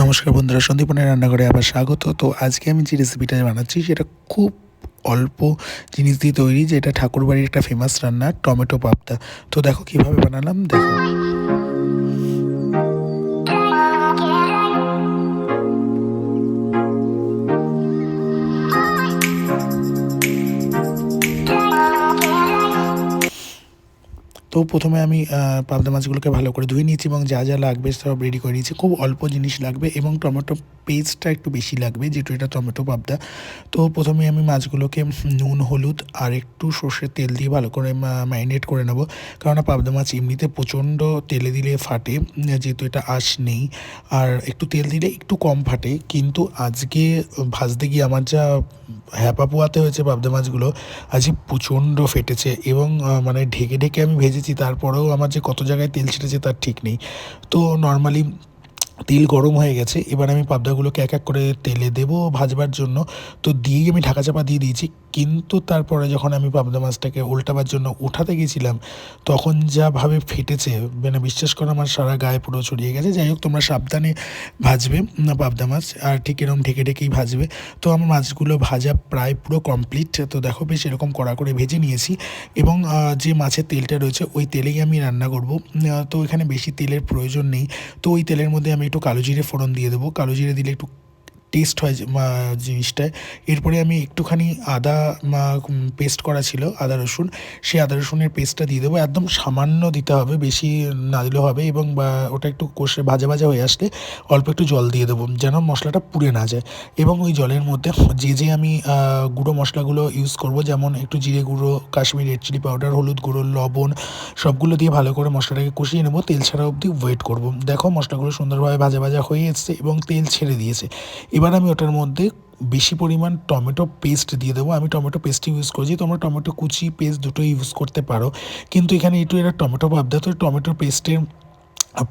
নমস্কার বন্ধুরা, সন্দীপনের রান্নাঘরে আবার স্বাগত। তো আজকে আমি যে রেসিপিটা বানাচ্ছি সেটা খুব অল্প জিনিস দিয়ে তৈরি, যেটা ঠাকুরবাড়ির একটা ফেমাস রান্না, টমেটো পাবদা। তো দেখো কিভাবে বানালাম, দেখো। তো প্রথমে আমি পাবদা মাছগুলোকে ভালো করে ধুয়ে নিয়েছি এবং যা যা লাগবে সব রেডি করে নিয়েছি। খুব অল্প জিনিস লাগবে এবং টমেটো পেস্টটা একটু বেশি লাগবে, যেহেতু এটা টমেটো পাবদা। তো প্রথমে আমি মাছগুলোকে নুন, হলুদ আর একটু সর্ষের তেল দিয়ে ভালো করে ম্যারিনেট করে নেবো। কেননা পাবদা মাছ এমনিতে প্রচণ্ড তেলে দিলে ফাটে, যেহেতু এটা আঁশ নেই। আর একটু তেল দিলে একটু কম ফাটে, কিন্তু আজকে ভাজতে গিয়ে আমার যা হ্যাপা পোয়াতে হয়েছে পাবদা মাছগুলো, আজকে প্রচণ্ড ফেটেছে এবং মানে ঢেকে ঢেকে আমি ভেজেছি, তারপরেও আমার যে কত জায়গায় তেল ছিটেছে তার ঠিক নেই। তো নর্মালি তেল গরম হয়ে গেছে, এবার আমি পাবদাগুলোকে এক এক করে তেলে দেবো ভাজবার জন্য। তো দিয়েই আমি ঢাকা চাপা দিয়ে দিয়েছি, কিন্তু তারপরে যখন আমি পাবদা মাছটাকে উল্টাবার জন্য উঠাতে গেছিলাম, তখন যাভাবে ফেটেছে, মানে বিশ্বাস করো আমার সারা গায়ে পুরো ছড়িয়ে গেছে। যাই হোক, তোমরা সাবধানে ভাজবে না পাবদা মাছ, আর ঠিক এরকম ঢেকে ঢেকেই ভাজবে। তো আমার মাছগুলো ভাজা প্রায় পুরো কমপ্লিট। তো দেখো বেশ এরকম কড়া করে ভেজে নিয়েছি এবং যে মাছের তেলটা রয়েছে ওই তেলেই আমি রান্না করব। তো এখানে বেশি তেলের প্রয়োজন নেই। তো ওই তেলের মধ্যে আমি একটু কালো জিরে ফোড়ন দিয়ে দেবো। কালো জিরে দিলে একটু টেস্ট হয় জিনিসটায়। এরপরে আমি একটুখানি আদা পেস্ট করা ছিল, আদা রসুন, সেই আদা রসুনের পেস্টটা দিয়ে দেবো। একদম সামান্য দিতে হবে, বেশি না দিলেও হবে। এবং ওটা একটু কষে ভাজা ভাজা হয়ে আসলে অল্প একটু জল দিয়ে দেবো, যেন মশলাটা পুড়ে না যায়। এবং ওই জলের মধ্যে যে আমি গুঁড়ো মশলাগুলো ইউজ করব, যেমন একটু জিরে গুঁড়ো, কাশ্মীরি রেড চিলি পাউডার, হলুদ গুঁড়ো, লবণ, সবগুলো দিয়ে ভালো করে মশলাটাকে কষিয়ে নেবো। তেল ছাড়া অবধি ওয়েট করব। দেখো মশলাগুলো সুন্দরভাবে ভাজা ভাজা হয়ে এসছে এবং তেল ছেড়ে দিয়েছে। এবার আমি ওটার মধ্যে বেশি পরিমাণ টমেটো পেস্ট দিয়ে দেবো। আমি টমেটো পেস্ট ইউজ করেছি, তোমরা টমেটো কুচি, পেস্ট দুটোই ইউজ করতে পারো, কিন্তু এখানে একটু এটা টমেটো পাবদা, তো টমেটো পেস্টের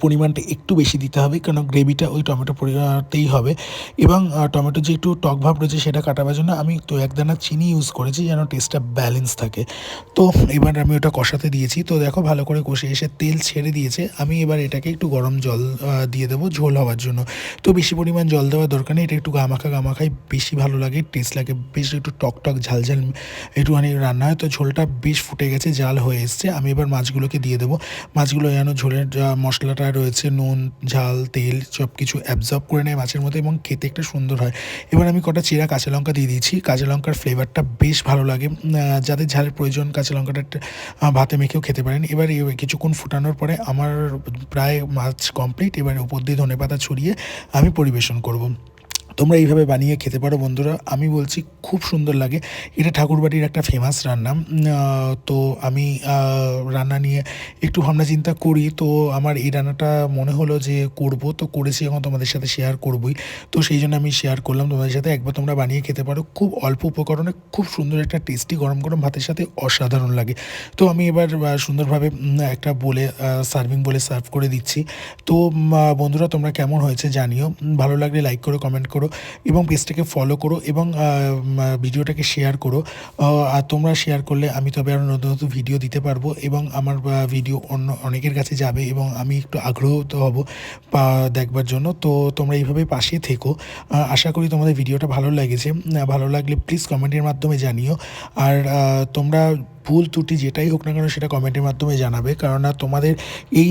পরিমাণটা একটু বেশি দিতে হবে, কারণ গ্রেভিটা ওই টমেটো পরিমাণতেই হবে। এবং টমেটো যে একটু টক ভাব রয়েছে সেটা কাটাবার জন্য আমি তো একদানা চিনি ইউজ করেছি, যেন টেস্টটা ব্যালেন্স থাকে। তো এবার আমি ওটা কষাতে দিয়েছি। তো দেখো ভালো করে কষে এসে তেল ছেড়ে দিয়েছে। আমি এবার এটাকে একটু গরম জল দিয়ে দেবো ঝোল হওয়ার জন্য। তো বেশি পরিমাণ জল দেওয়ার দরকার নেই, এটা একটু গামাখাই বেশি ভালো লাগে, টেস্ট লাগে, বেশ একটু টক টক ঝাল ঝাল একটুখানি রান্না হয়। তো ঝোলটা বেশ ফুটে গেছে, জাল হয়ে এসছে। আমি এবার মাছগুলোকে দিয়ে দেবো। মাছগুলো যেন ঝোলের মশলাটা রয়েছে, নুন, ঝাল, তেল সব কিছু অ্যাবজর্ব করে নেয় মাছের মধ্যে এবং খেতে একটা সুন্দর হয়। এবার আমি কটা চিরা কাঁচা লঙ্কা দিয়ে দিয়েছি। কাঁচা লঙ্কার ফ্লেভারটা বেশ ভালো লাগে, যাদের ঝালের প্রয়োজন কাঁচা লঙ্কাটা ভাতে মেখেও খেতে পারেন। এবার কিছুক্ষণ ফুটানোর পরে আমার প্রায় মাছ কমপ্লিট। এবার উপর দিয়ে ধনেপাতা ছড়িয়ে আমি পরিবেশন করব। তোমরা এইভাবে বানিয়ে খেতে পারো বন্ধুরা, আমি বলছি খুব সুন্দর লাগে। এটা ঠাকুরবাড়ির একটা ফেমাস রান্না। তো আমি রান্না নিয়ে একটু ভাবনা চিন্তা করি, তো আমার এই রান্নাটা মনে হলো যে করব, তো করেছি, এখন তোমাদের সাথে শেয়ার করবই। তো সেই জন্য আমি শেয়ার করলাম তোমাদের সাথে। একবার তোমরা বানিয়ে খেতে পারো, খুব অল্প উপকরণে খুব সুন্দর একটা টেস্টি গরম গরম ভাতের সাথে অসাধারণ লাগে। তো আমি এবার সুন্দরভাবে একটা বলে সার্ভিং বলে সার্ভ করে দিচ্ছি। তো বন্ধুরা তোমরা কেমন হয়েছে জানিও, ভালো লাগলে লাইক করো, কমেন্ট করো এবং পেজটাকে ফলো করো এবং ভিডিওটাকে শেয়ার করো। আর তোমরা শেয়ার করলে আমি তবে আরও নতুন নতুন ভিডিও দিতে পারবো এবং আমার ভিডিও অনেকের কাছে যাবে এবং আমি একটু আগ্রহত হব দেখবার জন্য। তো তোমরা এইভাবে পাশে থেকো। আশা করি তোমাদের ভিডিওটা ভালো লেগেছে। ভালো লাগলে প্লিজ কমেন্টের মাধ্যমে জানিও। আর তোমরা ভুল ত্রুটি যেটাই হোক না কেন সেটা কমেন্টের মাধ্যমে জানাবে, কেননা তোমাদের এই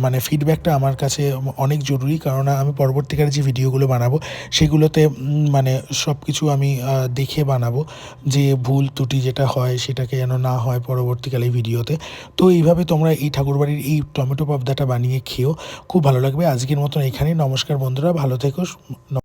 মানে ফিডব্যাকটা আমার কাছে অনেক জরুরি। কারণ আমি পরবর্তীকালে যে ভিডিওগুলো বানাবো সেগুলোতে মানে সব কিছু আমি দেখে বানাবো, যে ভুল ত্রুটি যেটা হয় সেটাকে যেন না হয় পরবর্তীকালে ভিডিওতে। তো এইভাবে তোমরা এই ঠাকুরবাড়ির এই টমেটো পাবদাটা বানিয়ে খেও, খুব ভালো লাগবে। আজকের মতন এখানেই, নমস্কার বন্ধুরা, ভালো থেকো।